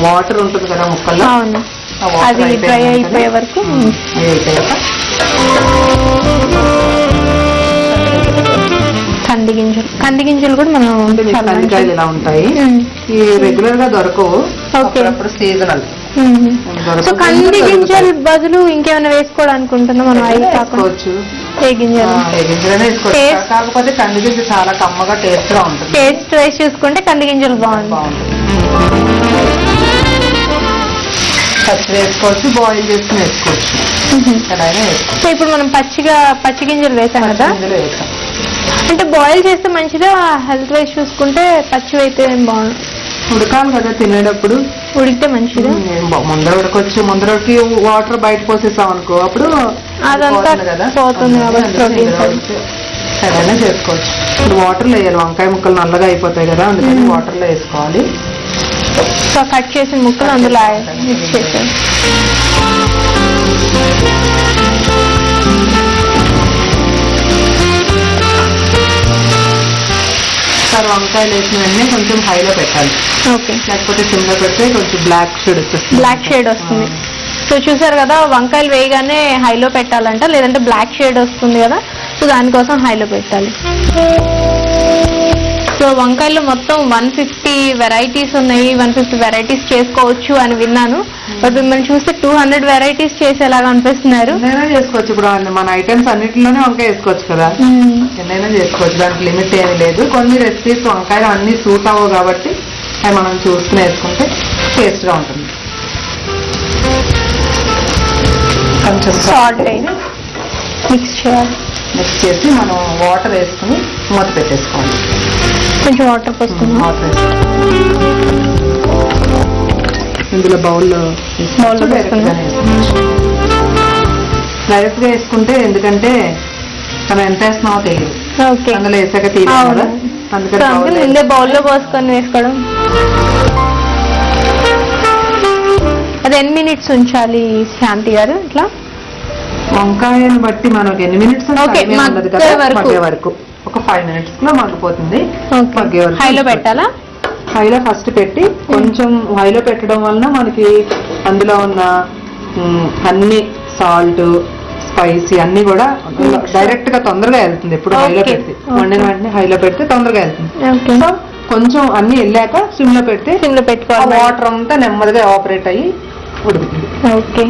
Water ఉంటుంది కదా ముక్కల్లో, అవును, అది డ్రై అయిపోయే వరకు. కంది గింజలు కూడా మనం కందికాయలు ఇలా ఉంటాయి, ఈ రెగ్యులర్ గా దొరకవు, అప్పుడప్పుడు సీజనల్. సో కంది గింజలు బదులు ఇంకేమైనా వేసుకోవడానికి ఉంటుందా మనం? అవి వేసుకోవచ్చు, ఏ గింజలు కాకపోతే కంది గింజ చాలా కమ్మగా టేస్ట్ గా ఉంటుంది. టేస్ట్ వైస్ చూసుకుంటే కంది గింజలు బాగుంటుంది. పచ్చి వేసుకోవచ్చు, బాయిల్ చేసుకుని వేసుకోవచ్చు. సో ఇప్పుడు మనం పచ్చి గింజలు వేసాం కదా, అంటే బాయిల్ చేస్తే మంచిదా? హెల్త్ వైజ్ చూసుకుంటే పచ్చివి అయితే ఏం బాగుంది? ఉడకాలి కదా తినేటప్పుడు, ఉడికితే మంచిదా? ముందర ఉడకొచ్చు, ముందరకి వాటర్ బయట పోసేసాం అనుకో అప్పుడు అదంతా పోతుంది కాబట్టి ఏదైనా చేసుకోవచ్చు. ఇప్పుడు వాటర్లో వేయాలి, వంకాయ ముక్కలు నల్లగా అయిపోతాయి కదా, అందుకని వాటర్లో వేసుకోవాలి. సో కట్ చేసిన ముక్కలు అందులో మిక్స్ చేసాం. వంకాయలు వేసిన వెంటనే కొంచెం హైలో పెట్టాలి, లేకపోతే సిమ్లో పెడితే కొంచెం బ్లాక్ షేడ్ వస్తుంది. సో చూసారు కదా, వంకాయలు వేయగానే హైలో పెట్టాలంట, లేదంటే బ్లాక్ షేడ్ వస్తుంది కదా, సో దానికోసం హైలో పెట్టాలి. సో వంకాయలు మొత్తం 150 వెరైటీస్ ఉన్నాయి, 150 వెరైటీస్ చేసుకోవచ్చు అని విన్నాను. బట్ మిమ్మల్ని చూస్తే 200 వెరైటీస్ చేసేలాగా అనిపిస్తున్నారు. ఎన్నైనా చేసుకోవచ్చు, ఇప్పుడు మన ఐటమ్స్ అన్నిటిలోనే వంకాయ వేసుకోవచ్చు కదా, ఎన్నైనా చేసుకోవచ్చు, దానికి లిమిట్ ఏమీ లేదు. కొన్ని రెసిపీస్ వంకాయలు అన్ని సూట్ అవ్వవు కాబట్టి అవి మనం చూసుకుని వేసుకుంటే టేస్ట్గా ఉంటుంది. కొంచెం సాల్ట్ మిక్స్ చేయాలి, మిక్స్ చేసి మనం వాటర్ వేసుకుని మూత పెట్టేసుకోవాలి. కొంచెం వాటర్ పోసుకున్నాం, ఇందులో బౌల్లో డైరెక్ట్ గా వేసుకుంటే, ఎందుకంటే మనం ఎంత వేస్తున్నామో తెలియదు, అందులో వేసాక తీయాలి కదా, అందుకని ముందే బౌల్లో పోసుకొని వేసుకోవడం. అది ఎన్ని మినిట్స్ ఉంచాలి శాంతి గారు? ఇట్లా వంకాయను బట్టి మనకు ఎన్ని మినిట్స్ మగ్గే వరకు, ఒక 5 minutes లో మగ్గిపోతుంది. మగ్గే వరకు హైలో పెట్టాలా? హైలో ఫస్ట్ పెట్టి, కొంచెం హైలో పెట్టడం వలన మనకి అందులో ఉన్న అన్ని సాల్ట్ స్పైసీ అన్ని కూడా డైరెక్ట్ గా తొందరగా వెళ్తుంది. ఎప్పుడు హైలో పెడితే, వండిన వెంటనే హైలో పెడితే తొందరగా వెళ్తుంది. సో కొంచెం అన్ని వెళ్ళాక సిమ్ లో పెడితే, పెట్టుకోవాలి, వాటర్ అంతా నెమ్మదిగా ఆపరేట్ అయ్యి ఉడుకుతుంది. ఓకే.